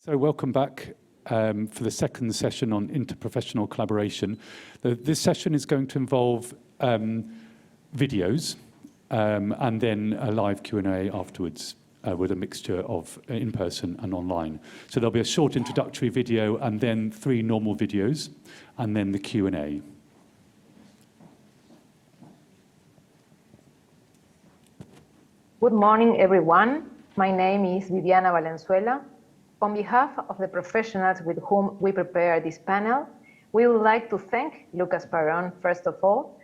So welcome back for the second session on interprofessional collaboration. This session is going to involve videos and then a live Q&A afterwards with a mixture of in-person and online. So there'll be a short introductory video and then 3 normal videos and then the Q&A. Good morning, everyone. My name is Viviana Valenzuela. On behalf of the professionals with whom we prepare this panel, we would like to thank Lucas Paron, first of all,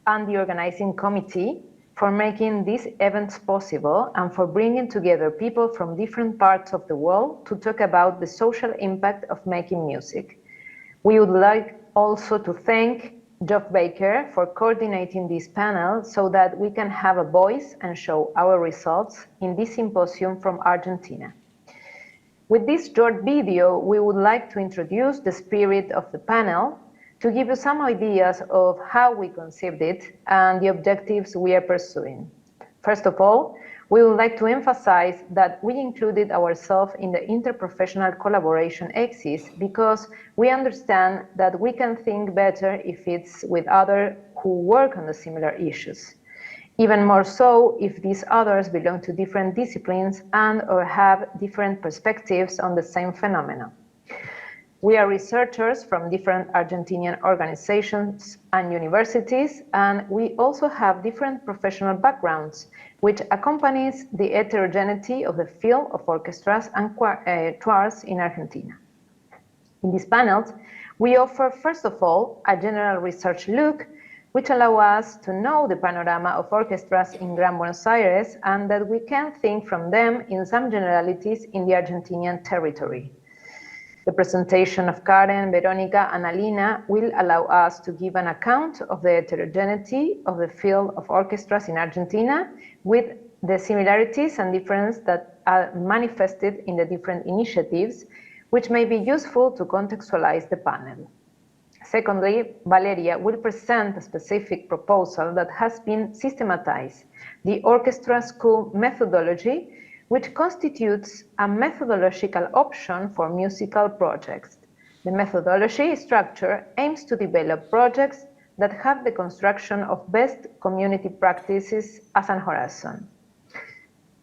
and the organizing committee for making these events possible and for bringing together people from different parts of the world to talk about the social impact of making music. We would like also to thank Geoffrey Baker for coordinating this panel so that we can have a voice and show our results in this symposium from Argentina. With this short video, we would like to introduce the spirit of the panel to give you some ideas of how we conceived it and the objectives we are pursuing. First of all, we would like to emphasize that we included ourselves in the interprofessional collaboration axis because we understand that we can think better if it's with others who work on the similar issues. Even more so if these others belong to different disciplines and or have different perspectives on the same phenomena. We are researchers from different Argentinian organizations and universities, and we also have different professional backgrounds, which accompanies the heterogeneity of the field of orchestras and choirs in Argentina. In these panels, we offer, first of all, a general research look which allow us to know the panorama of orchestras in Gran Buenos Aires and that we can think from them in some generalities in the Argentinian territory. The presentation of Karen, Veronica, and Alina will allow us to give an account of the heterogeneity of the field of orchestras in Argentina with the similarities and differences that are manifested in the different initiatives, which may be useful to contextualize the panel. Secondly, Valeria will present a specific proposal that has been systematized, the orchestra school methodology, which constitutes a methodological option for musical projects. The methodology structure aims to develop projects that have the construction of best community practices as an horizon.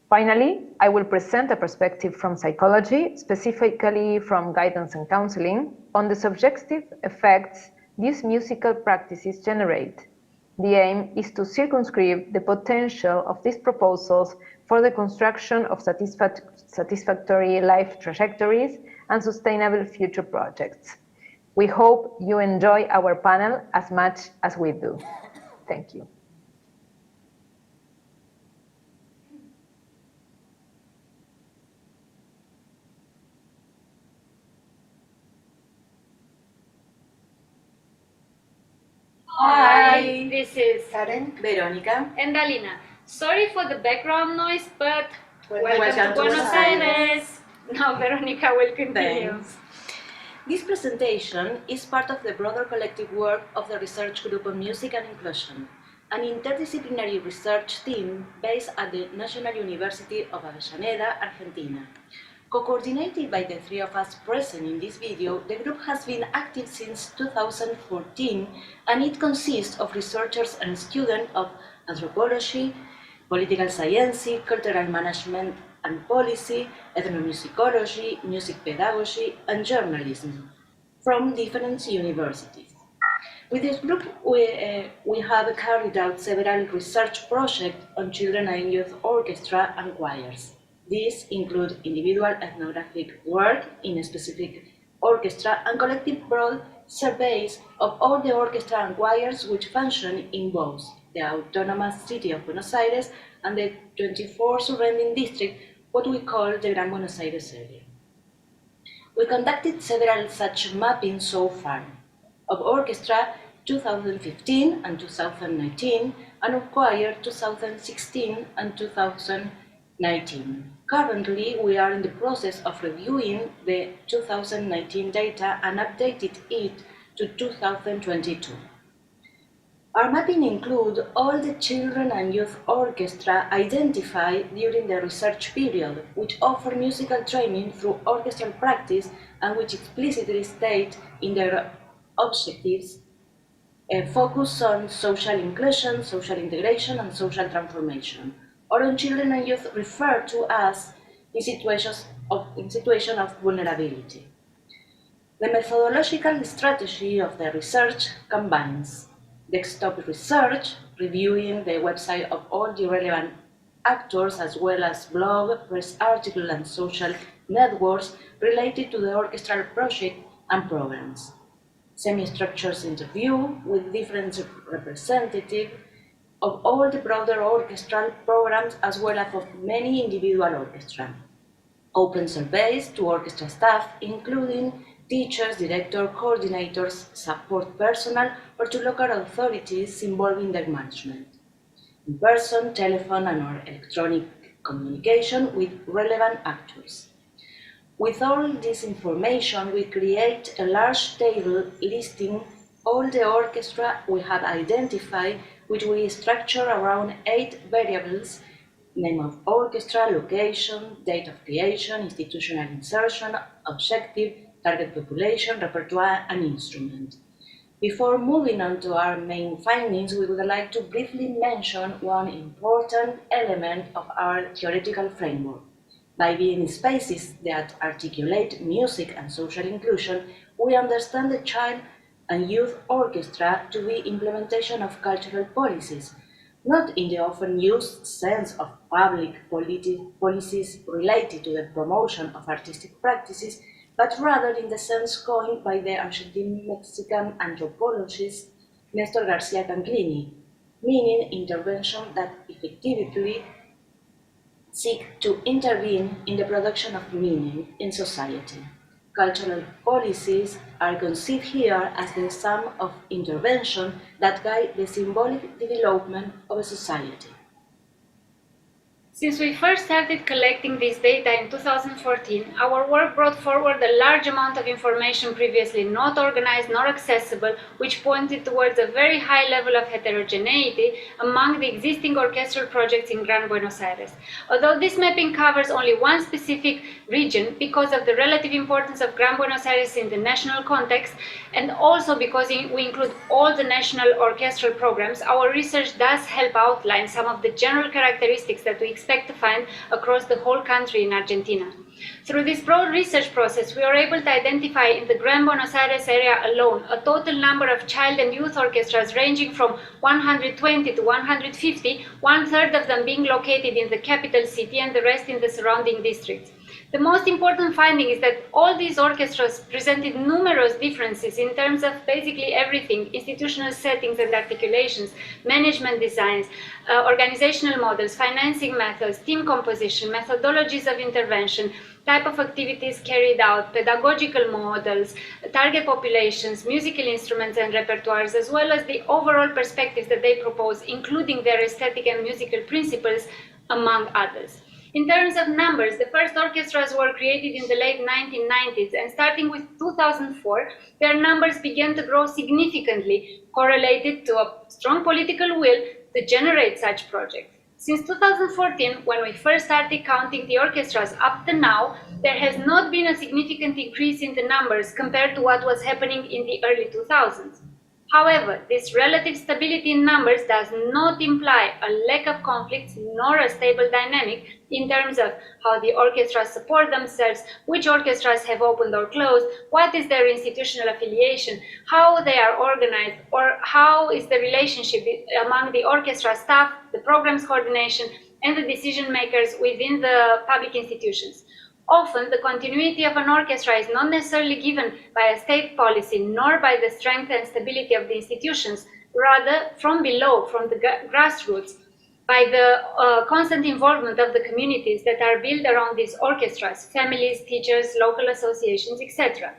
Finally, I will present a perspective from psychology, specifically from guidance and counseling, on the subjective effects these musical practices generate. The aim is to circumscribe the potential of these proposals for the construction of satisfactory life trajectories and sustainable future projects. We hope you enjoy our panel as much as we do. Thank you. Hi, this is Karen, Veronica, and Alina. Sorry for the background noise, but welcome to Buenos Aires. Now Veronica will continue. Thanks. This presentation is part of the broader collective work of the Research Group on Music and Inclusion, an interdisciplinary research team based at the National University of Avellaneda, Argentina. Co-coordinated by the 3 of us present in this video, the group has been active since 2014 and it consists of researchers and students of anthropology, political science, cultural management and policy, ethnomusicology, music pedagogy, and journalism from different universities. With this group, we have carried out several research projects on children and youth orchestra and choirs. These include individual ethnographic work in a specific orchestra and collective broad surveys of all the orchestra and choirs which function in both the autonomous city of Buenos Aires and the 24 surrounding districts, what we call the Gran Buenos Aires area. We conducted several such mappings so far, of orchestra 2015 and 2019, and of choir 2016 and 2019. Currently, we are in the process of reviewing the 2019 data and updated it to 2022. Our mapping includes all the children and youth orchestra identified during the research period, which offer musical training through orchestral practice and which explicitly state in their objectives a focus on social inclusion, social integration, and social transformation, or on children and youth referred to as in situations of vulnerability. The methodological strategy of the research combines desktop research, reviewing the website of all the relevant actors, as well as blog, press articles, and social networks related to the orchestral project and programs. Semi-structured interview with different representatives of all the broader orchestral programs, as well as of many individual orchestras. Open surveys to orchestra staff, including teachers, directors, coordinators, support personnel, or to local authorities involving their management. In-person, telephone, and or electronic communication with relevant actors. With all this information, we create a large table listing all the orchestra we have identified, which we structure around 8 variables: name of orchestra, location, date of creation, institutional insertion, objective, target population, repertoire, and instrument. Before moving on to our main findings, we would like to briefly mention one important element of our theoretical framework. By being spaces that articulate music and social inclusion, we understand the child and youth orchestra to be implementation of cultural policies, not in the often used sense of public policies related to the promotion of artistic practices, but rather in the sense coined by the Argentine-Mexican anthropologist Néstor García Canclini, meaning intervention that effectively seek to intervene in the production of meaning in society. Cultural policies are conceived here as the sum of intervention that guide the symbolic development of a society. Since we first started collecting this data in 2014, our work brought forward a large amount of information previously not organized nor accessible, which pointed towards a very high level of heterogeneity among the existing orchestral projects in Gran Buenos Aires. Although this mapping covers only one specific region because of the relative importance of Gran Buenos Aires in the national context, and also because we include all the national orchestral programs, our research does help outline some of the general characteristics that we expect to find across the whole country in Argentina. Through this broad research process, we are able to identify in the Gran Buenos Aires area alone a total number of child and youth orchestras ranging from 120 to 150, one-third of them being located in the capital city and the rest in the surrounding districts. The most important finding is that all these orchestras presented numerous differences in terms of basically everything: institutional settings and articulations, management designs, organizational models, financing methods, team composition, methodologies of intervention, type of activities carried out, pedagogical models, target populations, musical instruments and repertoires, as well as the overall perspectives that they propose, including their aesthetic and musical principles, among others. In terms of numbers, the first orchestras were created in the late 1990s, and starting with 2004, their numbers began to grow significantly, correlated to a strong political will to generate such projects. Since 2014, when we first started counting the orchestras up to now, there has not been a significant increase in the numbers compared to what was happening in the early 2000s. However, this relative stability in numbers does not imply a lack of conflicts nor a stable dynamic in terms of how the orchestras support themselves, which orchestras have opened or closed, what is their institutional affiliation, how they are organized, or how is the relationship among the orchestra staff, the programs coordination, and the decision makers within the public institutions. Often, the continuity of an orchestra is not necessarily given by a state policy, nor by the strength and stability of the institutions, rather from below, from the grassroots, by the constant involvement of the communities that are built around these orchestras, families, teachers, local associations, etc.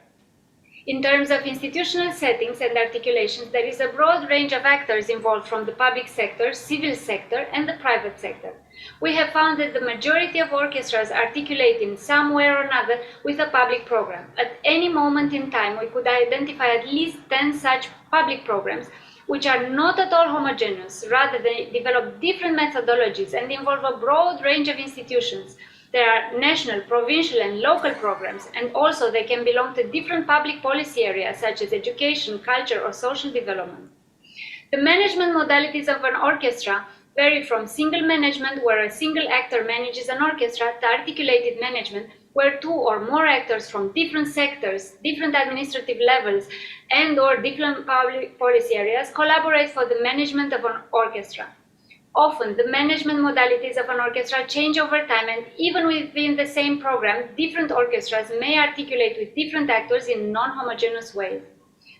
In terms of institutional settings and articulations, there is a broad range of actors involved from the public sector, civil sector, and the private sector. We have found that the majority of orchestras articulate in some way or another with a public program. At any moment in time, we could identify at least 10 such public programs, which are not at all homogeneous. Rather, they develop different methodologies and involve a broad range of institutions. There are national, provincial, and local programs, and also they can belong to different public policy areas such as education, culture, or social development. The management modalities of an orchestra vary from single management, where a single actor manages an orchestra, to articulated management, where two or more actors from different sectors, different administrative levels, and/or different public policy areas collaborate for the management of an orchestra. Often, the management modalities of an orchestra change over time, and even within the same program, different orchestras may articulate with different actors in non-homogeneous ways.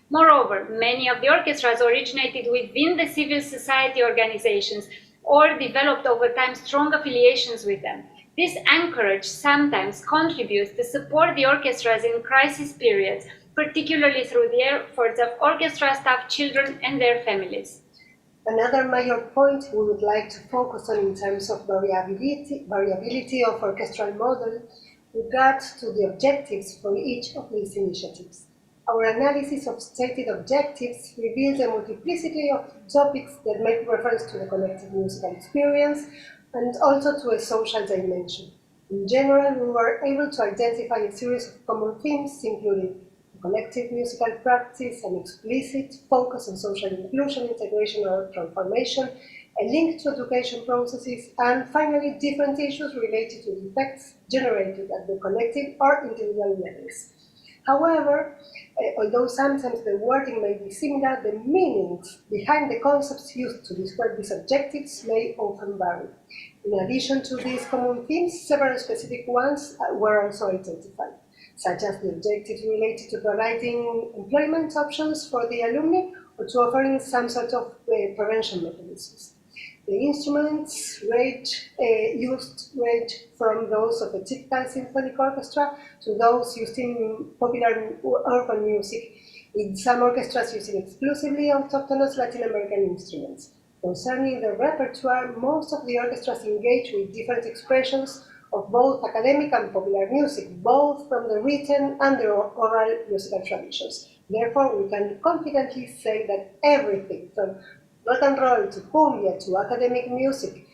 Moreover, many of the orchestras originated within the civil society organizations or developed over time strong affiliations with them. This anchorage sometimes contributes to support the orchestras in crisis periods, particularly through the efforts of orchestra staff, children, and their families. Another major point we would like to focus on in terms of variability of orchestral model regards to the objectives for each of these initiatives. Our analysis of stated objectives reveals a multiplicity of topics that make reference to the collective musical experience and also to a social dimension. In general, we were able to identify a series of common themes, including collective musical practice, an explicit focus on social inclusion, integration, or transformation, a link to education processes, and finally, different issues related to the effects generated at the collective or individual levels. However, although sometimes the wording may be similar, the meanings behind the concepts used to describe these objectives may often vary. In addition to these common themes, several specific ones were also identified, such as the objectives related to providing employment options for the alumni or to offering some sort of prevention mechanisms. The instruments used range from those of a typical symphonic orchestra to those used in popular urban music, with some orchestras using exclusively autochthonous Latin American instruments. Concerning the repertoire, most of the orchestras engage with different expressions of both academic and popular music, both from the written and the oral musical traditions. Therefore, we can confidently say that everything from rock and roll to cumbia to academic music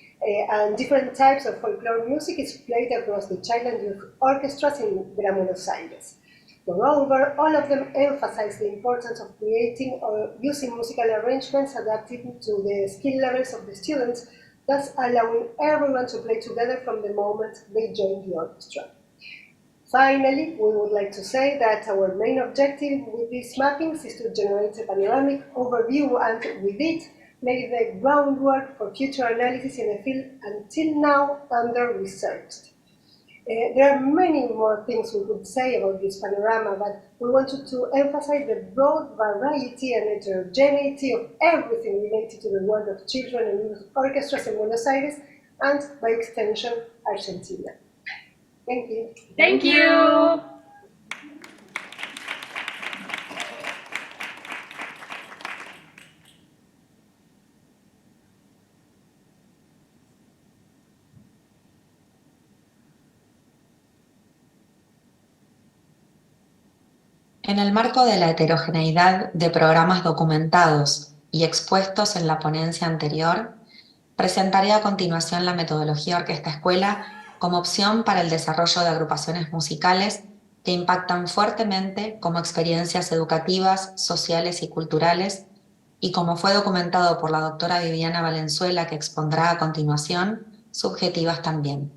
and different types of folklore music is played across the child and youth orchestras in Buenos Aires. Moreover, all of them emphasize the importance of creating or using musical arrangements adapted to the skill levels of the students, thus allowing everyone to play together from the moment they join the orchestra. Finally, we would like to say that our main objective with these mappings is to generate a panoramic overview and, with it, lay the groundwork for future analysis in a field until now under-researched. There are many more things we could say about this panorama, but we wanted to emphasize the broad variety and heterogeneity of everything related to the work of children and youth orchestras in Buenos Aires and, by extension, Argentina. Thank you. Thank you. En el marco de la heterogeneidad de programas documentados y expuestos en la ponencia anterior, presentaré a continuación la metodología orquesta-escuela como opción para el desarrollo de agrupaciones musicales que impactan fuertemente como experiencias educativas, sociales y culturales, y como fue documentado por la doctora Viviana Valenzuela, que expondrá a continuación, subjetivas también.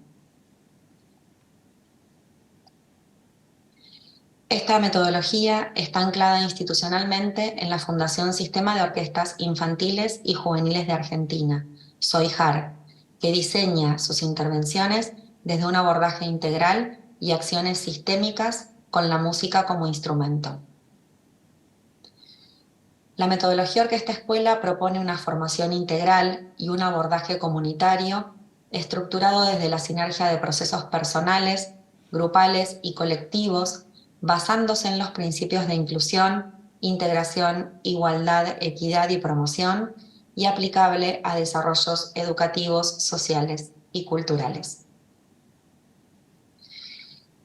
Esta metodología está anclada institucionalmente en la Fundación Sistema de Orquestas Infantiles y Juveniles de Argentina, SOIJAR, que diseña sus intervenciones desde un abordaje integral y acciones sistémicas con la música como instrumento. La metodología orquesta-escuela propone una formación integral y un abordaje comunitario estructurado desde la sinergia de procesos personales, grupales y colectivos, basándose en los principios de inclusión, integración, igualdad, equidad y promoción, y aplicable a desarrollos educativos, sociales y culturales.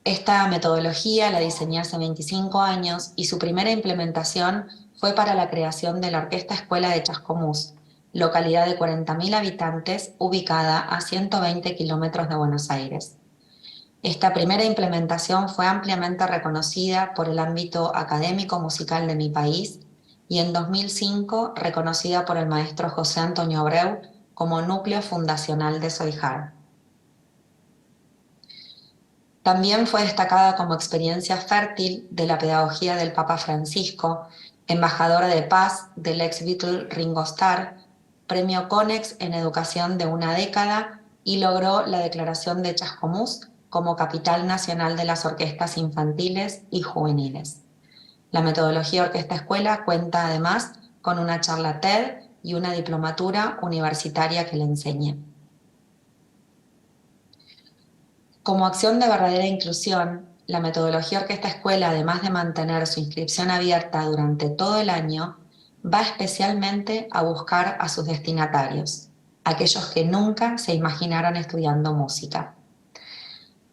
Esta metodología la diseñé hace 25 años y su primera implementación fue para la creación de la Orquesta Escuela de Chascomús, localidad de 40.000 habitantes ubicada a 120 kilómetros de Buenos Aires. Esta primera implementación fue ampliamente reconocida por el ámbito académico musical de mi país y en 2005 reconocida por el maestro José Antonio Abreu como núcleo fundacional de Soijar. También fue destacada como experiencia fértil de la pedagogía del Papa Francisco, embajadora de paz del ex Beatle Ringo Starr, premio Conex en educación de una década y logró la declaración de Chascomús como capital nacional de las orquestas infantiles y juveniles. La metodología Orquesta Escuela cuenta además con una charla TED y una diplomatura universitaria que le enseña. Como acción de verdadera inclusión, la metodología Orquesta Escuela, además de mantener su inscripción abierta durante todo el año, va especialmente a buscar a sus destinatarios, aquellos que nunca se imaginaron estudiando música.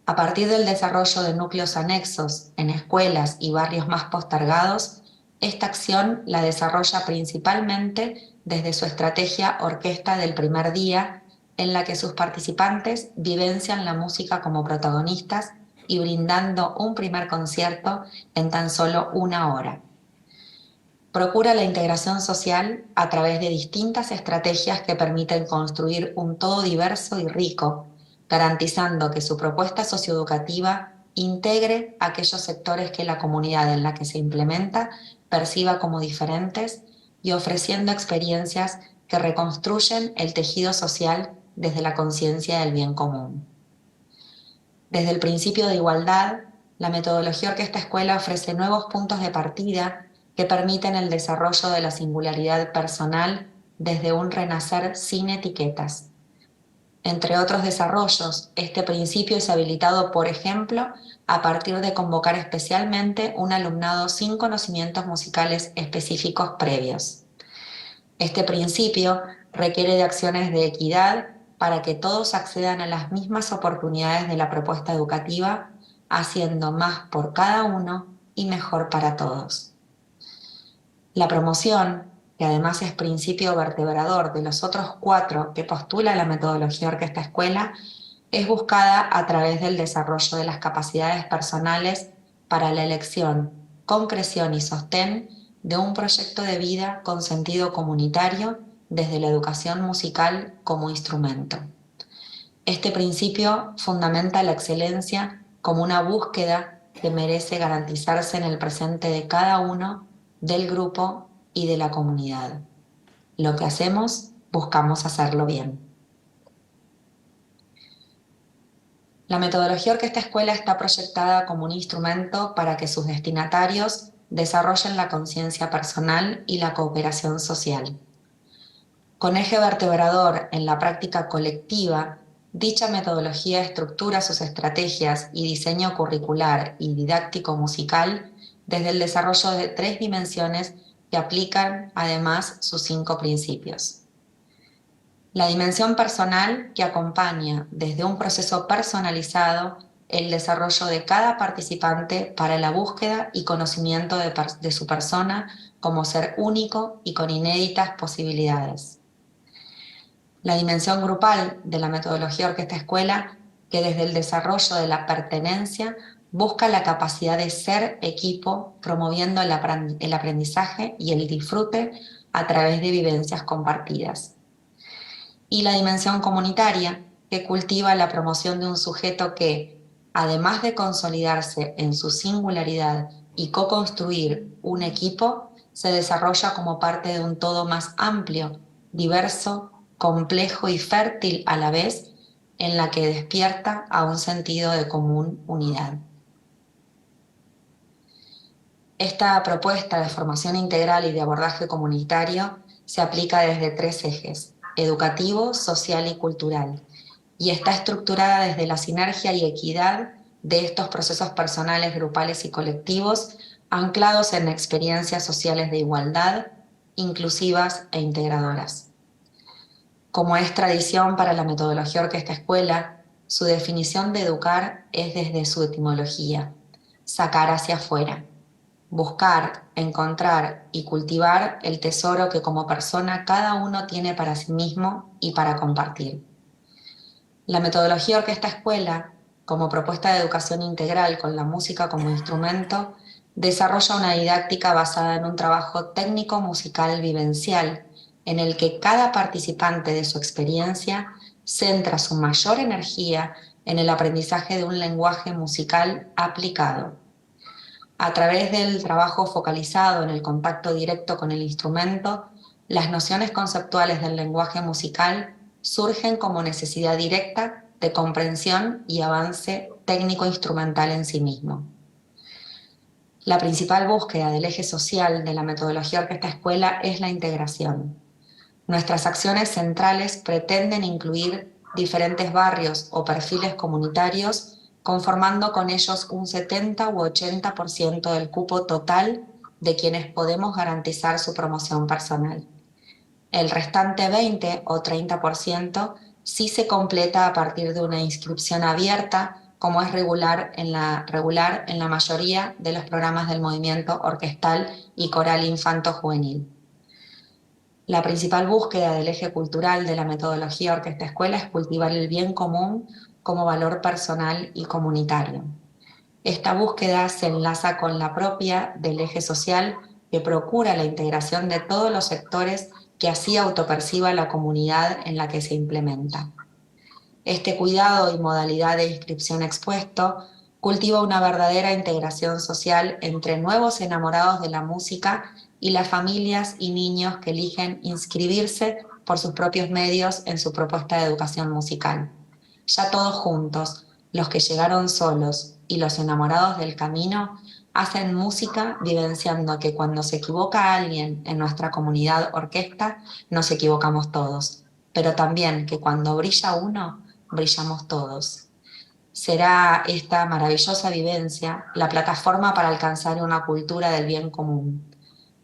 A partir del desarrollo de núcleos anexos en escuelas y barrios más postergados, esta acción la desarrolla principalmente desde su estrategia Orquesta del Primer Día, en la que sus participantes vivencian la música como protagonistas y brindando un primer concierto en tan solo 1 hora. Procura la integración social a través de distintas estrategias que permiten construir un todo diverso y rico, garantizando que su propuesta socioeducativa integre aquellos sectores que la comunidad en la que se implementa perciba como diferentes y ofreciendo experiencias que reconstruyen el tejido social desde la conciencia del bien común. Desde el principio de igualdad, la metodología Orquesta Escuela ofrece nuevos puntos de partida que permiten el desarrollo de la singularidad personal desde un renacer sin etiquetas. Entre otros desarrollos, este principio es habilitado, por ejemplo, a partir de convocar especialmente un alumnado sin conocimientos musicales específicos previos. Este principio requiere de acciones de equidad para que todos accedan a las mismas oportunidades de la propuesta educativa, haciendo más por cada uno y mejor para todos. La promoción, que además es principio vertebrador de los otros 4 que postula la metodología Orquesta Escuela, es buscada a través del desarrollo de las capacidades personales para la elección, concreción y sostén de un proyecto de vida con sentido comunitario desde la educación musical como instrumento. Este principio fundamenta la excelencia como una búsqueda que merece garantizarse en el presente de cada uno, del grupo y de la comunidad. Lo que hacemos, buscamos hacerlo bien. La metodología Orquesta Escuela está proyectada como un instrumento para que sus destinatarios desarrollen la conciencia personal y la cooperación social. Con eje vertebrador en la práctica colectiva, dicha metodología estructura sus estrategias y diseño curricular y didáctico musical desde el desarrollo de 3 dimensiones que aplican además sus 5 principios. La dimensión personal, que acompaña desde un proceso personalizado el desarrollo de cada participante para la búsqueda y conocimiento de su persona como ser único y con inéditas posibilidades. La dimensión grupal de la metodología Orquesta Escuela, que desde el desarrollo de la pertenencia busca la capacidad de ser equipo, promoviendo el aprendizaje y el disfrute a través de vivencias compartidas. Y la dimensión comunitaria, que cultiva la promoción de un sujeto que, además de consolidarse en su singularidad y co-construir un equipo, se desarrolla como parte de un todo más amplio, diverso, complejo y fértil a la vez, en la que despierta a un sentido de común unidad. Esta propuesta de formación integral y de abordaje comunitario se aplica desde 3 ejes: educativo, social y cultural, y está estructurada desde la sinergia y equidad de estos procesos personales, grupales y colectivos, anclados en experiencias sociales de igualdad, inclusivas e integradoras. Como es tradición para la metodología Orquesta Escuela, Su definición de educar es desde su etimología, sacar hacia afuera, buscar, encontrar y cultivar el tesoro que como persona cada uno tiene para sí mismo y para compartir. La metodología Orquesta Escuela, como propuesta de educación integral con la música como instrumento, desarrolla una didáctica basada en un trabajo técnico musical vivencial, en el que cada participante de su experiencia centra su mayor energía en el aprendizaje de un lenguaje musical aplicado. A través del trabajo focalizado en el contacto directo con el instrumento, las nociones conceptuales del lenguaje musical surgen como necesidad directa de comprensión y avance técnico-instrumental en sí mismo. La principal búsqueda del eje social de la metodología Orquesta Escuela es la integración. Nuestras acciones centrales pretenden incluir diferentes barrios o perfiles comunitarios, conformando con ellos un 70 u 80% del cupo total de quienes podemos garantizar su promoción personal. El restante 20 o 30% sí se completa a partir de una inscripción abierta, como es regular en la mayoría de los programas del movimiento orquestal y coral infanto-juvenil. La principal búsqueda del eje cultural de la metodología Orquesta Escuela es cultivar el bien común como valor personal y comunitario. Esta búsqueda se enlaza con la propia del eje social, que procura la integración de todos los sectores que así autoperciba la comunidad en la que se implementa. Este cuidado y modalidad de inscripción expuesto cultiva una verdadera integración social entre nuevos enamorados de la música y las familias y niños que eligen inscribirse por sus propios medios en su propuesta de educación musical. Ya todos juntos, los que llegaron solos y los enamorados del camino, hacen música vivenciando que cuando se equivoca alguien en nuestra comunidad orquesta, nos equivocamos todos, pero también que cuando brilla uno, brillamos todos. Será esta maravillosa vivencia la plataforma para alcanzar una cultura del bien común.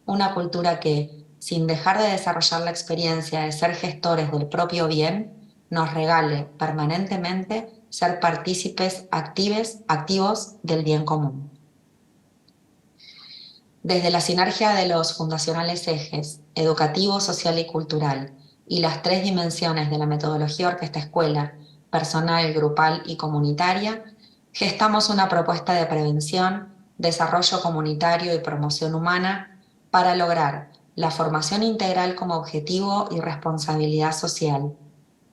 Una cultura que, sin dejar de desarrollar la experiencia de ser gestores del propio bien, nos regale permanentemente ser partícipes activos del bien común. Desde la sinergia de los fundacionales ejes educativo, social y cultural y las tres dimensiones de la metodología Orquesta Escuela, personal, grupal y comunitaria, gestamos una propuesta de prevención, desarrollo comunitario y promoción humana para lograr la formación integral como objetivo y responsabilidad social,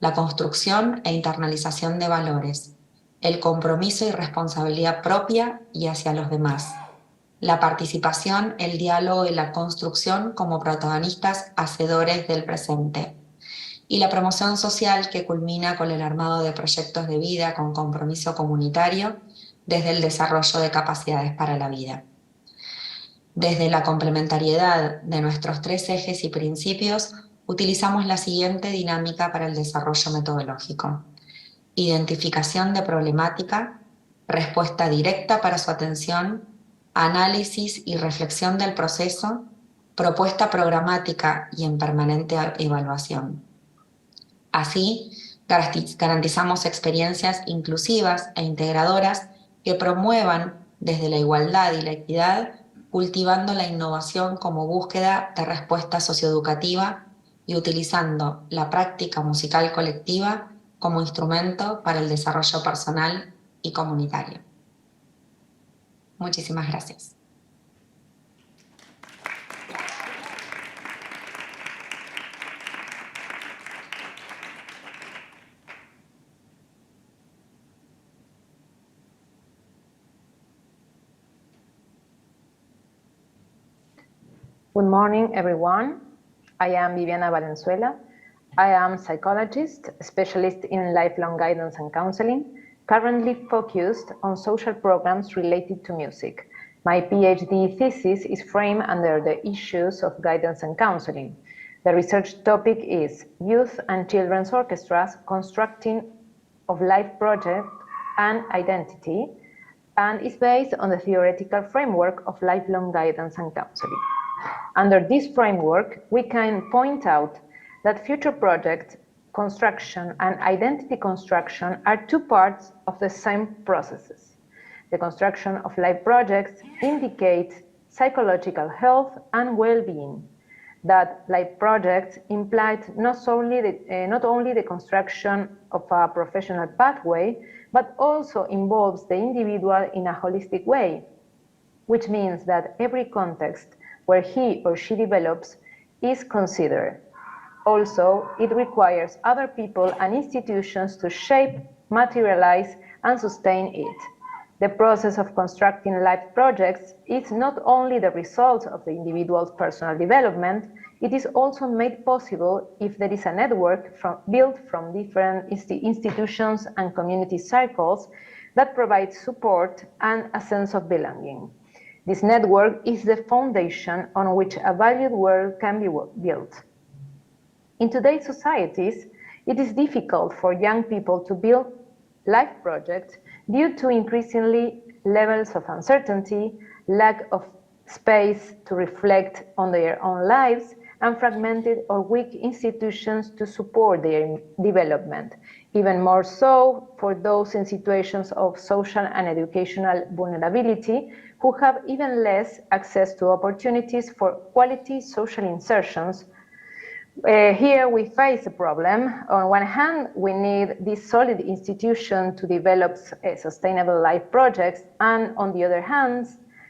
la construcción e internalización de valores, el compromiso y responsabilidad propia y hacia los demás, la participación, el diálogo y la construcción como protagonistas hacedores del presente, y la promoción social que culmina con el armado de proyectos de vida con compromiso comunitario desde el desarrollo de capacidades para la vida. Desde la complementariedad de nuestros tres ejes y principios, utilizamos la siguiente dinámica para el desarrollo metodológico: identificación de problemática, respuesta directa para su atención, análisis y reflexión del proceso, propuesta programática y en permanente evaluación. Así, garantizamos experiencias inclusivas e integradoras que promuevan desde la igualdad y la equidad, cultivando la innovación como búsqueda de respuesta socioeducativa y utilizando la práctica musical colectiva como instrumento para el desarrollo personal y comunitario. Muchísimas gracias. Good morning, everyone. I am Viviana Valenzuela. I am a psychologist, specialist in lifelong guidance and counseling, currently focused on social programs related to music. My PhD thesis is framed under the issues of guidance and counseling. The research topic is Youth and Children's Orchestras, Constructing of Life Project and Identity, and is based on the theoretical framework of lifelong guidance and counseling. Under this framework, we can point out that future projects construction and identity construction are two parts of the same processes. The construction of life projects indicates psychological health and well-being. That life projects implied not only the construction of a professional pathway, but also involves the individual in a holistic way, which means that every context where he or she develops is considered. Also, it requires other people and institutions to shape, materialize, and sustain it. The process of constructing life projects is not only the result of the individual's personal development, it is also made possible if there is a network built from different institutions and community circles that provide support and a sense of belonging. This network is the foundation on which a valued world can be built. In today's societies, it is difficult for young people to build life projects due to increasingly levels of uncertainty, lack of space to reflect on their own lives, and fragmented or weak institutions to support their development, even more so for those in situations of social and educational vulnerability who have even less access to opportunities for quality social insertions. Here we face a problem. On one hand, we need this solid institution to develop sustainable life projects, and on the other hand,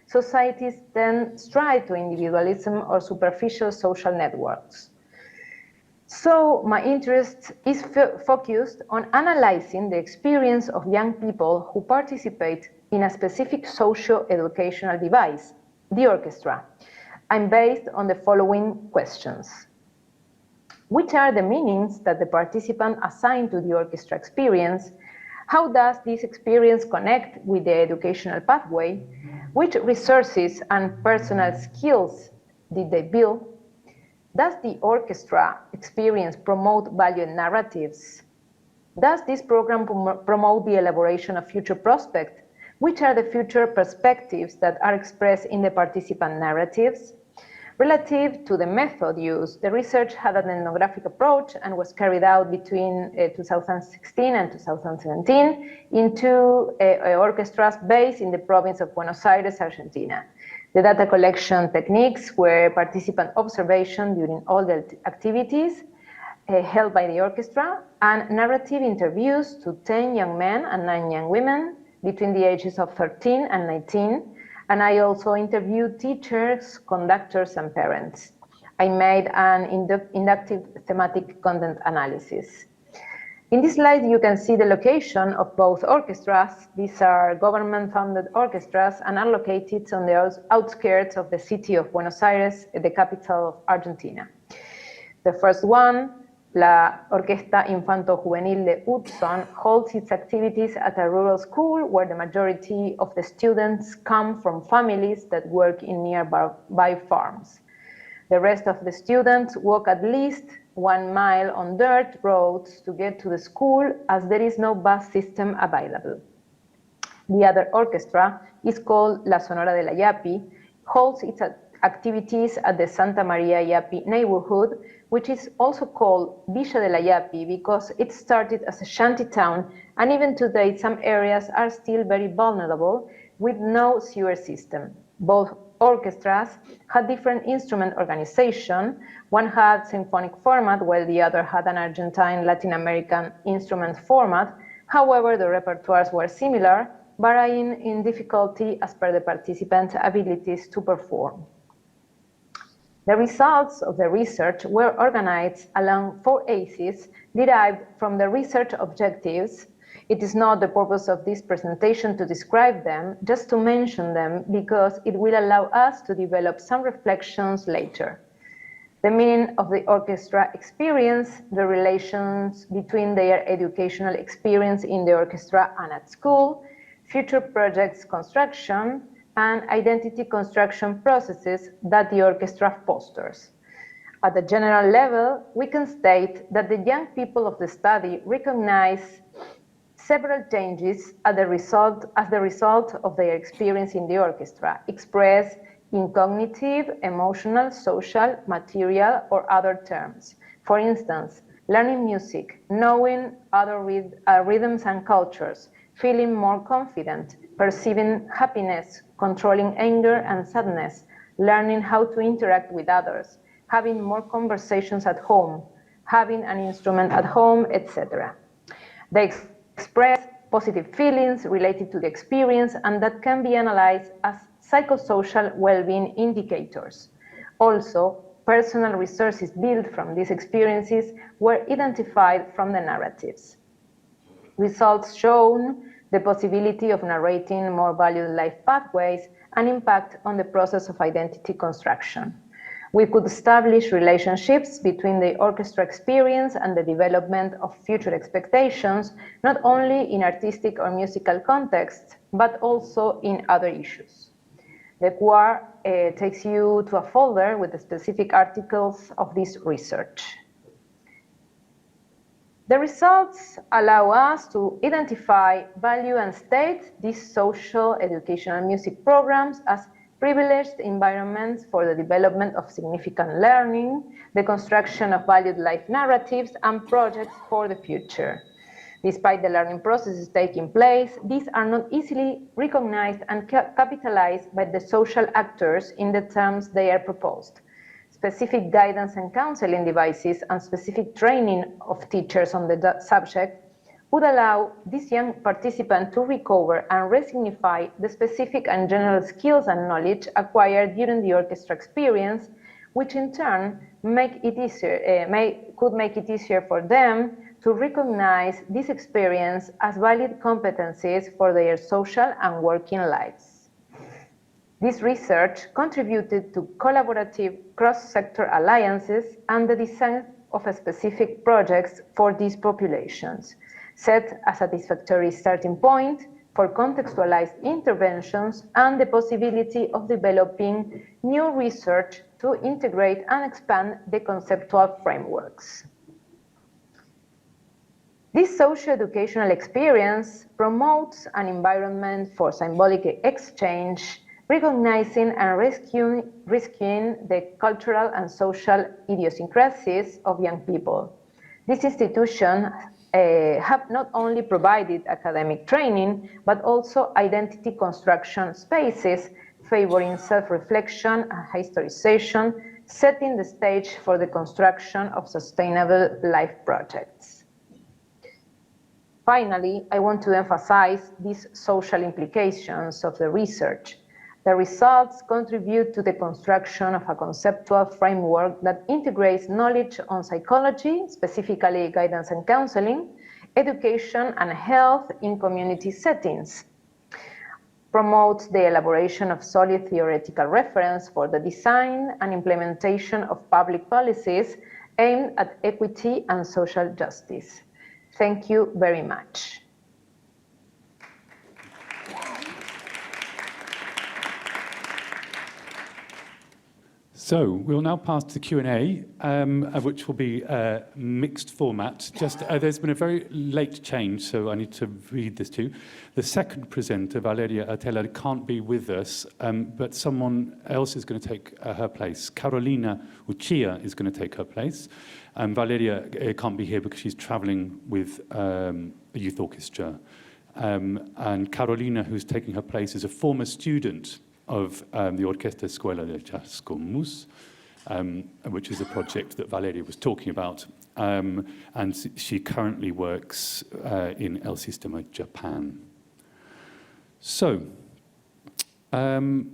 societies then strive to individualism or superficial social networks. So my interest is focused on analyzing the experience of young people who participate in a specific socio-educational device, the orchestra. I'm based on the following questions. Which are the meanings that the participant assign to the orchestra experience? How does this experience connect with the educational pathway? Which resources and personal skills did they build? Does the orchestra experience promote value narratives? Does this program promote the elaboration of future prospects? Which are the future perspectives that are expressed in the participant narratives? Relative to the method used, the research had an ethnographic approach and was carried out between 2016 and 2017 in two orchestras based in the province of Buenos Aires, Argentina. The data collection techniques were participant observation during all the activities held by the orchestra and narrative interviews to 10 young men and 9 young women between the ages of 13 and 19. And I also interviewed teachers, conductors, and parents. I made an inductive thematic content analysis. In this slide, you can see the location of both orchestras. These are government-funded orchestras and are located on the outskirts of the city of Buenos Aires, the capital of Argentina. The first one, La Orquesta Infanto-Juvenil de Hudson, holds its activities at a rural school where the majority of the students come from families that work in nearby farms. The rest of the students walk at least 1 mile on dirt roads to get to the school, as there is no bus system available. The other orchestra is called La Sonora de la Yapi, holds its activities at the Santa Maria Yapi neighborhood, which is also called Villa de la Yapi because it started as a shanty town, and even today some areas are still very vulnerable with no sewer system. Both orchestras had different instrument organization. One had symphonic format, while the other had an Argentine Latin American instrument format. However, the repertoires were similar, varying in difficulty as per the participants' abilities to perform. The results of the research were organized along 4 axes derived from the research objectives. It is not the purpose of this presentation to describe them, just to mention them because it will allow us to develop some reflections later. The meaning of the orchestra experience, the relations between their educational experience in the orchestra and at school, future projects construction, and identity construction processes that the orchestra fosters. At the general level, we can state that the young people of the study recognize several changes as the result of their experience in the orchestra, expressed in cognitive, emotional, social, material, or other terms. For instance, learning music, knowing other rhythms and cultures, feeling more confident, perceiving happiness, controlling anger and sadness, learning how to interact with others, having more conversations at home, having an instrument at home, etc. They express positive feelings related to the experience and that can be analyzed as psychosocial well-being indicators. Also, personal resources built from these experiences were identified from the narratives. Results shown the possibility of narrating more valued life pathways and impact on the process of identity construction. We could establish relationships between the orchestra experience and the development of future expectations, not only in artistic or musical contexts, but also in other issues. The QR takes you to a folder with the specific articles of this research. The results allow us to identify, value, and state these social educational music programs as privileged environments for the development of significant learning, the construction of valued life narratives, and projects for the future. Despite the learning processes taking place, these are not easily recognized and capitalized by the social actors in the terms they are proposed. Specific guidance and counseling devices and specific training of teachers on the subject would allow this young participant to recover and resignify the specific and general skills and knowledge acquired during the orchestra experience, which in turn could make it easier for them to recognize this experience as valid competencies for their social and working lives. This research contributed to collaborative cross-sector alliances and the design of specific projects for these populations, set a satisfactory starting point for contextualized interventions and the possibility of developing new research to integrate and expand the conceptual frameworks. This socio-educational experience promotes an environment for symbolic exchange, recognizing and rescuing the cultural and social idiosyncrasies of young people. This institution have not only provided academic training, but also identity construction spaces favoring self-reflection and historization, setting the stage for the construction of sustainable life projects. Finally, I want to emphasize these social implications of the research. The results contribute to the construction of a conceptual framework that integrates knowledge on psychology, specifically guidance and counseling, education and health in community settings, promotes the elaboration of solid theoretical reference for the design and implementation of public policies aimed at equity and social justice. Thank you very much. So we'll now pass to Q&A, which will be a mixed format. Just there's been a very late change, so I need to read this to you. The second presenter, Valeria Atela, can't be with us, but someone else is going to take her place. Carolina Uchilla is going to take her place. Valeria can't be here because she's traveling with a youth orchestra. And Carolina, who's taking her place, is a former student of the Orquesta Escuela de Jazz con Mus, which is a project that Valeria was talking about. And she currently works in El Sistema, Japan. So, to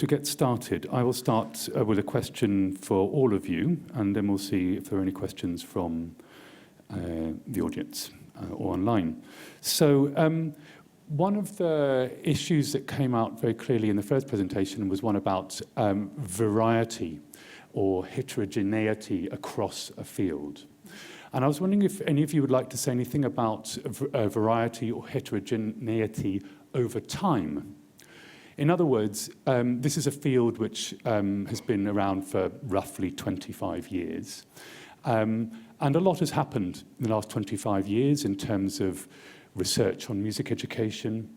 get started, I will start with a question for all of you, and then we'll see if there are any questions from the audience or online. So, one of the issues that came out very clearly in the first presentation was one about variety or heterogeneity across a field. And I was wondering if any of you would like to say anything about variety or heterogeneity over time. In other words, this is a field which has been around for roughly 25 years. And a lot has happened in the last 25 years in terms of research on music education,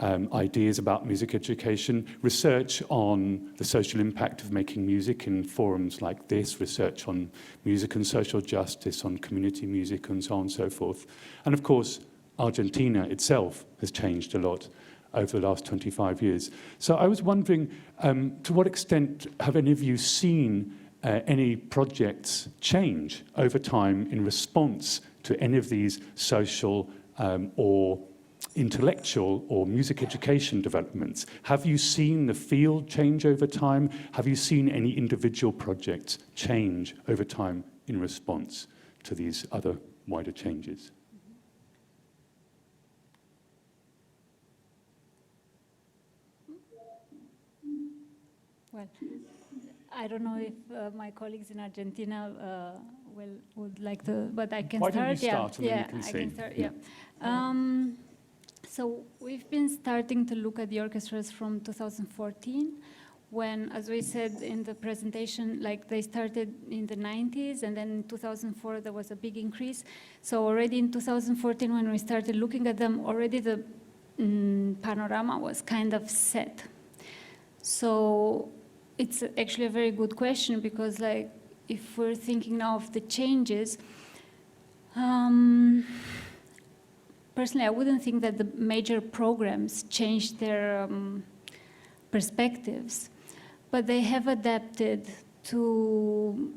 ideas about music education, research on the social impact of making music in forums like this, research on music and social justice, on community music, and so on and so forth. And of course, Argentina itself has changed a lot over the last 25 years. So I was wondering, to what extent have any of you seen any projects change over time in response to any of these social or intellectual or music education developments? Have you seen the field change over time? Have you seen any individual projects change over time in response to these other wider changes? Well, I don't know if my colleagues in Argentina would like to, but I can Why start. don't you start and then you can I see. can start. So we've been starting to look at the orchestras from 2014, when, as we said in the presentation, like they started in the 90s, and then in 2004 there was a big increase. So already in 2014, when we started looking at them, already the panorama was kind of set. So it's actually a very good question, because like if we're thinking now of the changes, personally, I wouldn't think that the major programs changed their perspectives, but they have adapted to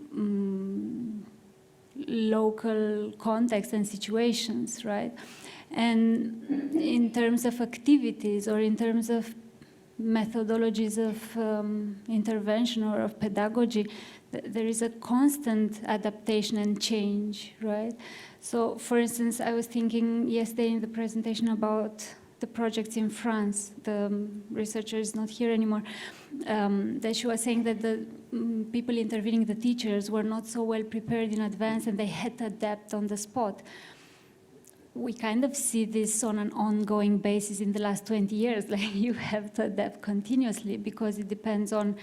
local context and situations, right? And in terms of activities or in terms of methodologies of intervention or of pedagogy, there is a constant adaptation and change, right? So, for instance, I was thinking yesterday in the presentation about the projects in France. The researcher is not here anymore. That she was saying that the people intervening, the teachers, were not so well prepared in advance, and they had to adapt on the spot. We kind of see this on an ongoing basis in the last 20 years. Like, you have to adapt continuously, because it depends on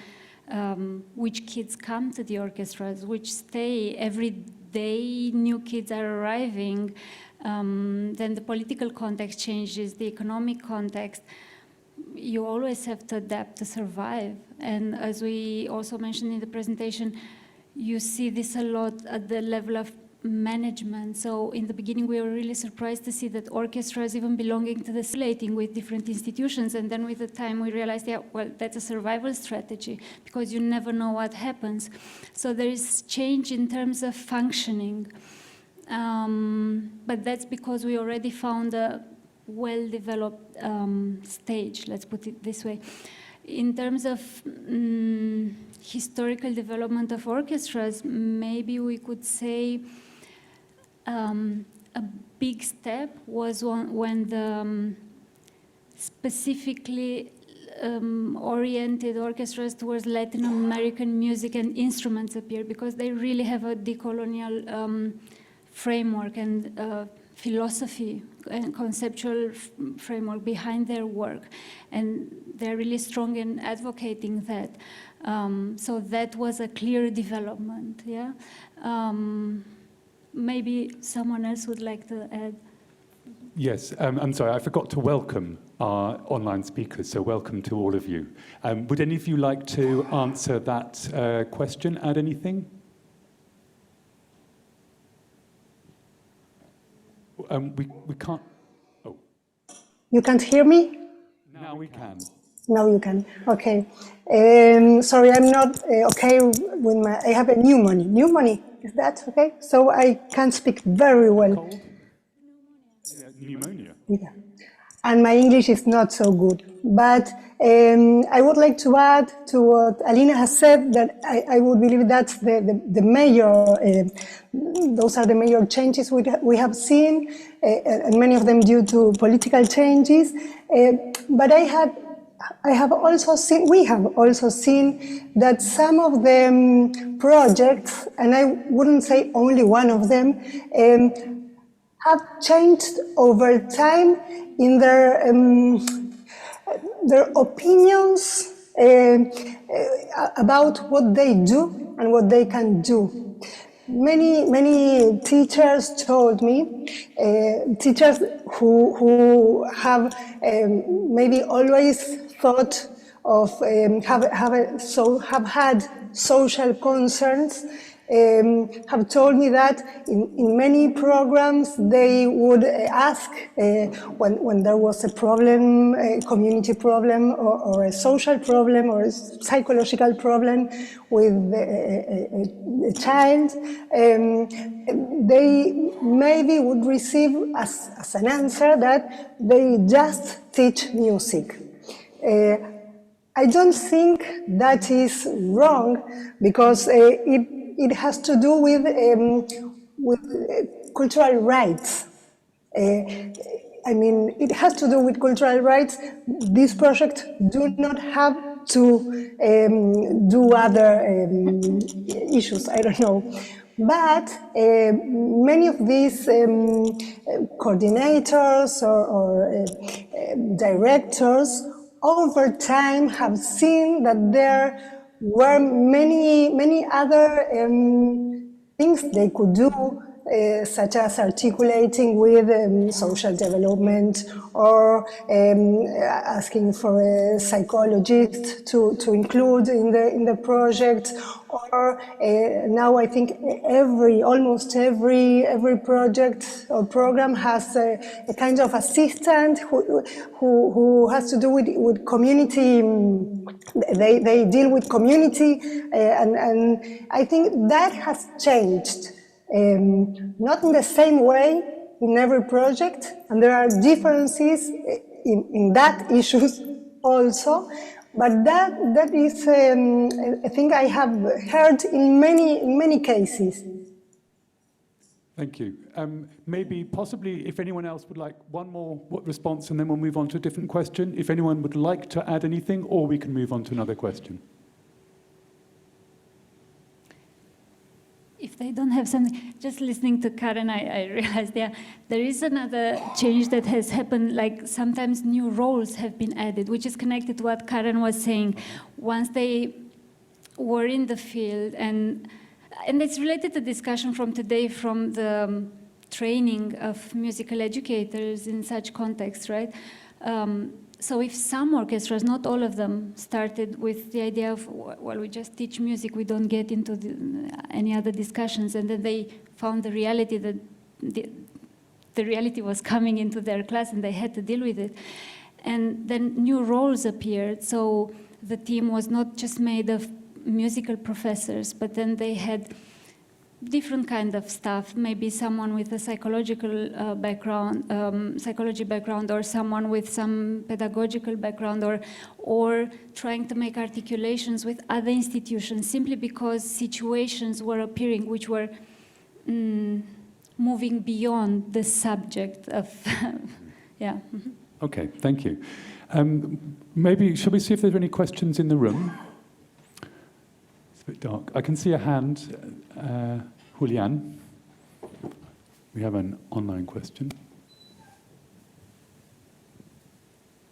which kids come to the orchestras, which stay. Every day new kids are arriving. Then the political context changes, the economic context. You always have to adapt to survive. And as we also mentioned in the presentation, you see this a lot at the level of management. So in the beginning, we were really surprised to see that orchestras even belonging to the slating with different institutions. And then with the time, we realized, yeah, well, that's a survival strategy, because you never know what happens. So there is change in terms of functioning. But that's because we already found a well-developed stage, let's put it this way. In terms of historical development of orchestras, maybe we could say a big step was when the specifically oriented orchestras towards Latin American music and instruments appeared, because they really have a decolonial framework and philosophy and conceptual framework behind their work, and they're really strong in advocating that. So that was a clear development. Yeah. Maybe someone else would like to add. Yes, I'm sorry, I forgot to welcome our online speakers, so welcome to all of you. Would any of you like to answer that question, add anything? We can't. Oh. You can't hear me? Now we can. Now you can. Okay. Sorry, I'm not okay with my. I have a pneumonia. Pneumonia, is that okay? So I can't speak very well. Cold? Yeah, pneumonia. Yeah. And my English is not so good. But I would like to add to what Alina has said, that I would believe that's the major, those are the major changes we have seen, and many of them due to political changes. But we have also seen that some of the projects, and I wouldn't say only one of them, have changed over time in their opinions about what they do and what they can do. many teachers told me, teachers who have maybe always thought of have had social concerns, have told me that in many programs they would ask when there was a problem, a community problem or a social problem or a psychological problem with a child, they maybe would receive as an answer that they just teach music. I don't think that is wrong, because it has to do with cultural rights. I mean, it has to do with cultural rights. This project do not have to do other issues, I don't know. But many of these coordinators or directors over time have seen that there were many other things they could do, such as articulating with social development or asking for a psychologist to include in the project. Or now I think almost every project or program has a kind of assistant who has to do with community. They deal with community, and I think that has changed. Not in the same way in every project, and there are differences in that issues also. But that is a thing I have heard in many cases. Thank you. Maybe, possibly, if anyone else would like one more response, and then we'll move on to a different question. If anyone would like to add anything, or we can move on to another question. If they don't have something, just listening to Karen, I realized there is another change that has happened, like sometimes new roles have been added, which is connected to what Karen was saying. Once they were in the field, and it's related to discussion from today from the training of musical educators in such contexts, right? So if some orchestras, not all of them, started with the idea of, well, we just teach music, we don't get into any other discussions, and then they found the reality that the reality was coming into their class and they had to deal with it. And then new roles appeared, so the team was not just made of musical professors, but then they had different kind of stuff, maybe someone with a psychological psychology background, or someone with some pedagogical background, or trying to make articulations with other institutions, simply because situations were appearing which were moving beyond the subject of, yeah. Okay, thank you. Maybe, shall we see if there are any questions in the room? It's a bit dark. I can see a hand. Julian, we have an online question.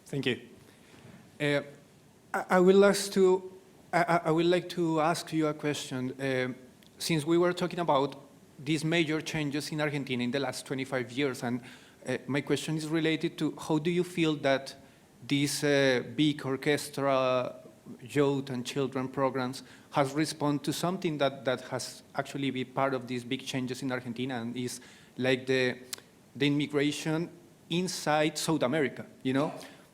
Thank you. I would like to ask you a question. Since we were talking about these major changes in Argentina in the last 25 years, and my question is related to how do you feel that these big orchestra youth and children programs has responded to something that has actually been part of these big changes in Argentina, and is like the immigration inside South America, you know?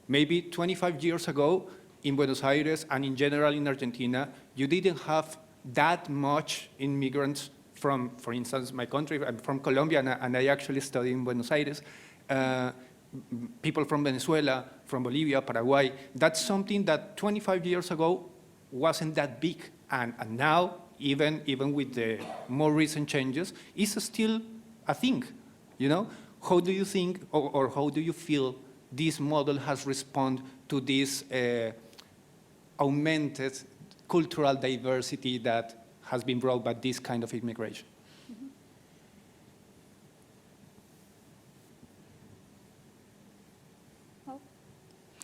Maybe 25 years ago in Buenos Aires and in general in Argentina, you didn't have that much immigrants from, for instance, my country. I'm from Colombia, and I actually studied in Buenos Aires. People from Venezuela, from Bolivia, Paraguay. That's something that 25 years ago wasn't that big. And now, even with the more recent changes, it's still a thing, you know? How do you think, or how do you feel this model has responded to this augmented cultural diversity that has been brought by this kind of immigration?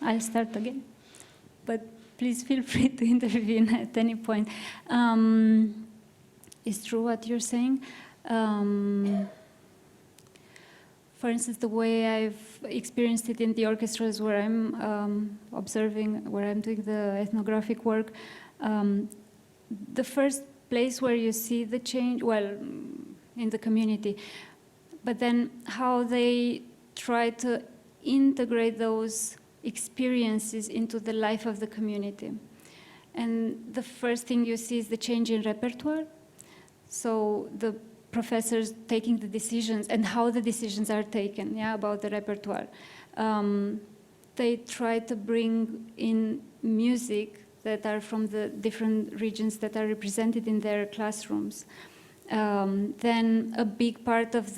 I'll start again, but please feel free to intervene at any point. is true what you're saying. For instance, the way I've experienced it in the orchestras where I'm observing, where I'm doing the ethnographic work, the first place where you see the change, well, in the community, but then how they try to integrate those experiences into the life of the community. And the first thing you see is the change in repertoire. So the professors taking the decisions and how the decisions are taken, yeah, about the repertoire. They try to bring in music that are from the different regions that are represented in their classrooms. Then a big part of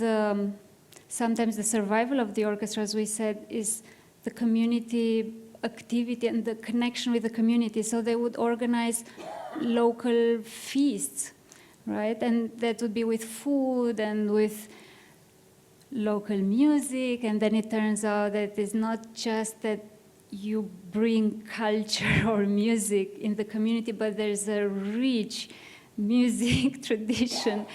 sometimes the survival of the orchestra, as we said, is the community activity and the connection with the community. So they would organize local feasts, right? And that would be with food and with local music. And then it turns out that it's not just that you bring culture or music in the community, but there's a rich music tradition.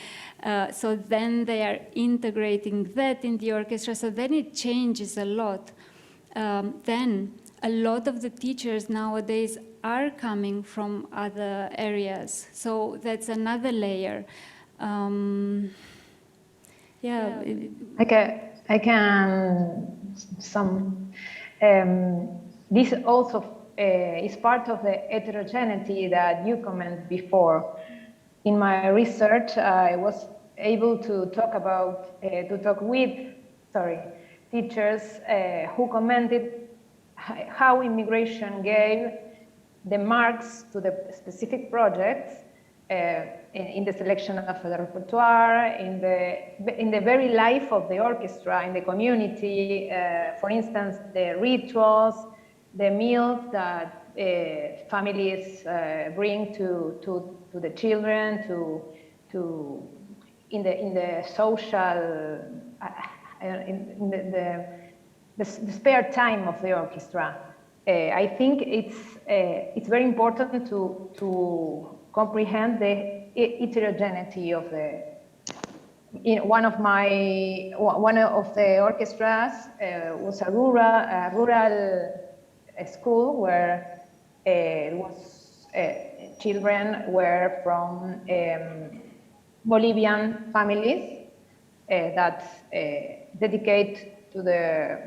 So then they are integrating that in the orchestra. So then it changes a lot. Then a lot of the teachers nowadays are coming from other areas. So that's another layer. Yeah. I can this also is part of the heterogeneity that you commented before. In my research, I was able to talk with teachers who commented how immigration gave the marks to the specific projects in the selection of the repertoire, in the very life of the orchestra, in the community. For instance, the rituals, the meals that families bring to the children, in the social, the spare time of the orchestra. I think it's very important to comprehend the heterogeneity of the. One of the orchestras was a rural school where children were from Bolivian families that dedicate to the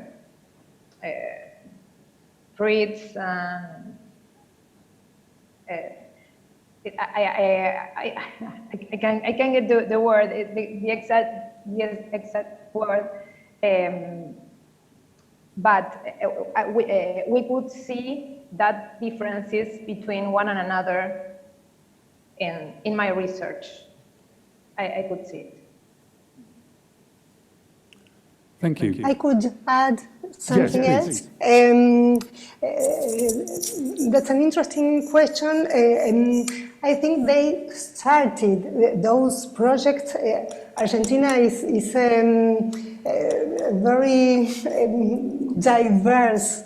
priests and I can't get the word, the exact word, but we could see that differences between one and another in my research. I could see it. Thank you. I could add something else. That's an interesting question. I think they started those projects. Argentina is a very diverse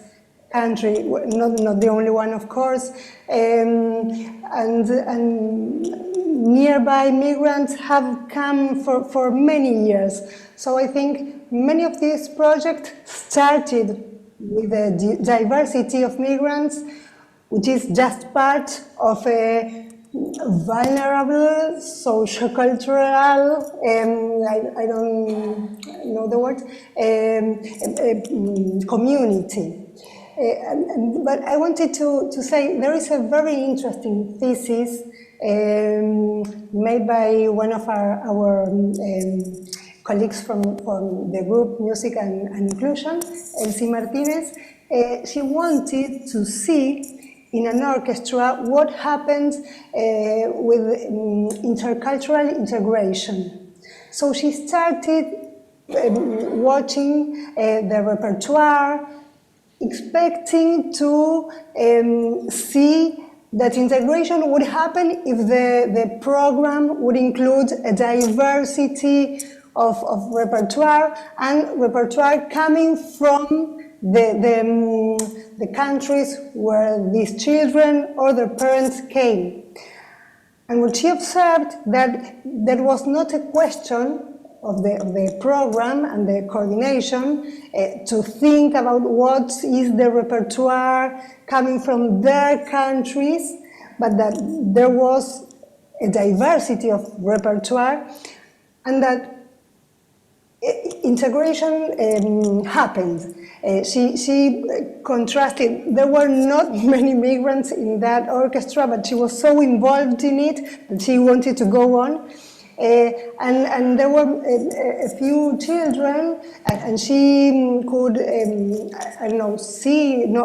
country, not the only one, of course, and nearby migrants have come for many years. So I think many of these projects started with the diversity of migrants, which is just part of a vulnerable socio-cultural, I don't know the word, community. But I wanted to say there is a very interesting thesis made by one of our colleagues from the group Music and Inclusion, Elsie Martinez. She wanted to see in an orchestra what happens with intercultural integration. So she started watching the repertoire, expecting to see that integration would happen if the program would include a diversity of repertoire, and repertoire coming from the countries where these children or their parents came. And what she observed that there was not a question of the program and the coordination to think about what is the repertoire coming from their countries, but that there was a diversity of repertoire, and that integration happened. She contrasted, there were not many migrants in that orchestra, but she was so involved in it that she wanted to go on. And there were a few children, and she could, I don't know,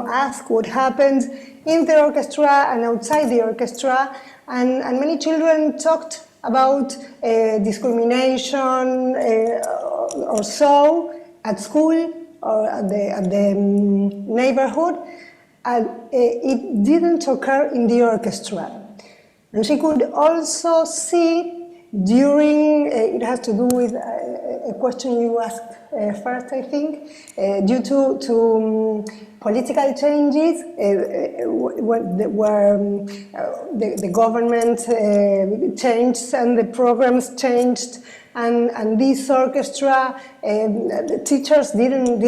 ask what happened in the orchestra and outside the orchestra, and many children talked about discrimination or so at school or at the neighborhood, and it didn't occur in the orchestra. And she could also see during, it has to do with a question you asked first, I think, due to political changes, where the government changed and the programs changed, and this orchestra, the teachers didn't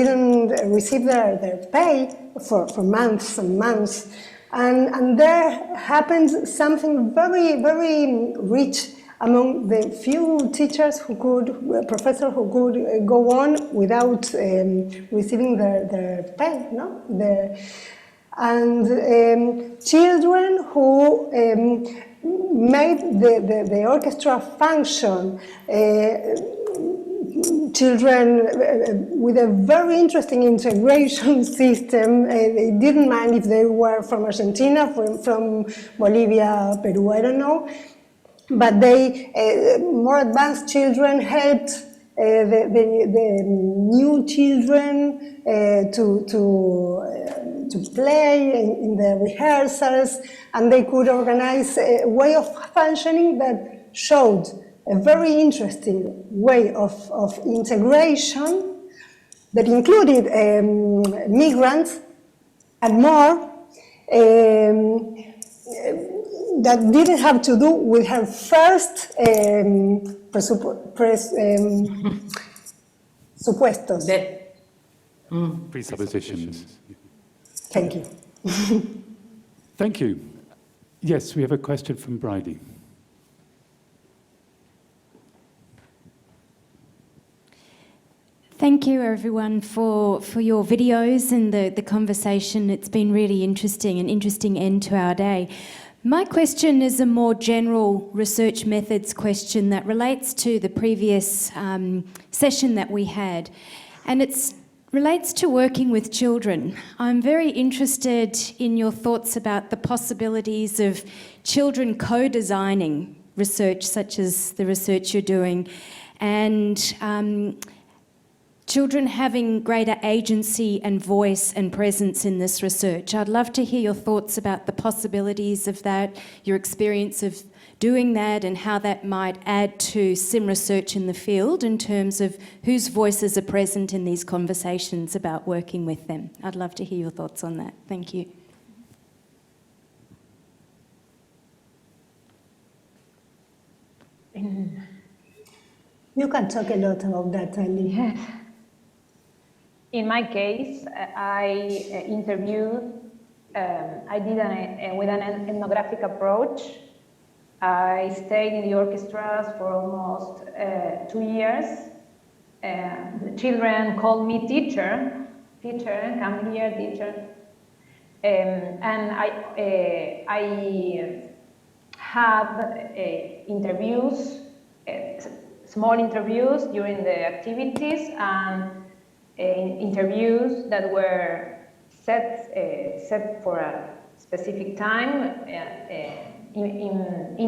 receive their pay for months and months, and there happened something very, very rich among the few teachers professors who could go on without receiving their pay, no? And children who made the orchestra function, children with a very interesting integration system. They didn't mind if they were from Argentina, from Bolivia, Peru, I don't know. But they, more advanced children helped the new children to play in the rehearsals, and they could organize a way of functioning that showed a very interesting way of integration that included migrants and more, that didn't have to do with her first supuestos. Presuppositions. Thank you. Thank you. Yes, we have a question from Bridie. Thank you, everyone, for your videos and the conversation. It's been really interesting, an interesting end to our day. My question is a more general research methods question that relates to the previous session that we had, and it relates to working with children. I'm very interested in your thoughts about the possibilities of children co-designing research, such as the research you're doing, and children having greater agency and voice and presence in this research. I'd love to hear your thoughts about the possibilities of that, your experience of doing that, and how that might add to SIMM research in the field in terms of whose voices are present in these conversations about working with them. I'd love to hear your thoughts on that. Thank you. You can talk a lot about that, Alina. In my case, I interviewed, I did with an ethnographic approach. I stayed in the orchestras for almost 2 years. The children called me teacher, come here, teacher. And I had interviews, small interviews during the activities, and interviews that were set for a specific time,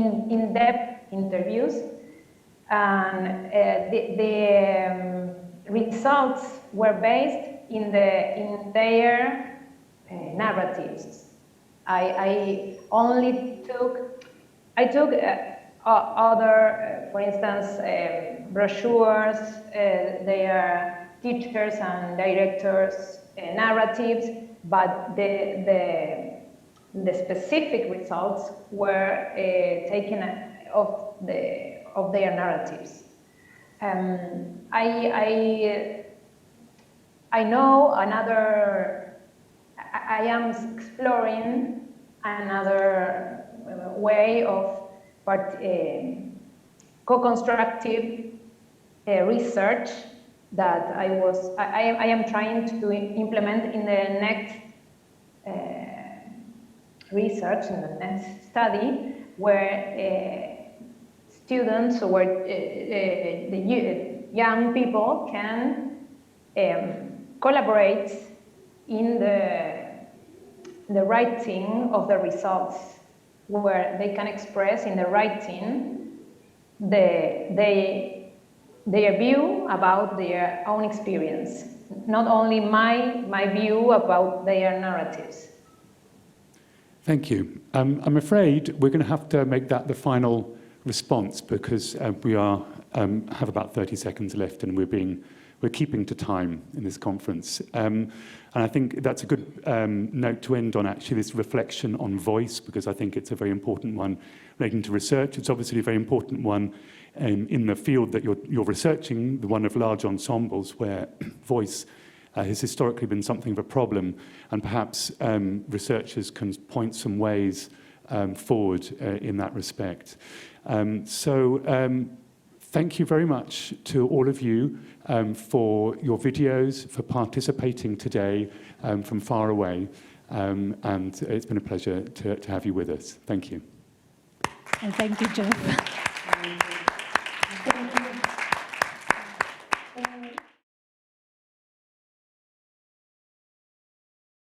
in-depth interviews, and the results were based in their narratives. I took other, for instance, brochures, their teachers and directors' narratives, but the the specific results were taken of their narratives. I know I am exploring another way of co-constructive research that I am trying to implement in the next research, in the next study, where students or the young people can collaborate in the writing of the results, where they can express in the writing their view about their own experience, not only my view about their narratives. Thank you. I'm afraid we're going to have to make that the final response because we have about 30 seconds left and we're keeping to time in this conference. And I think that's a good note to end on, actually, this reflection on voice, because I think it's a very important one relating to research. It's obviously a very important one in the field that you're researching, the one of large ensembles, where voice has historically been something of a problem, and perhaps researchers can point some ways forward in that respect. Thank you very much to all of you for your videos, for participating today from far away, and it's been a pleasure to have you with us. Thank you. And thank you, Geoff.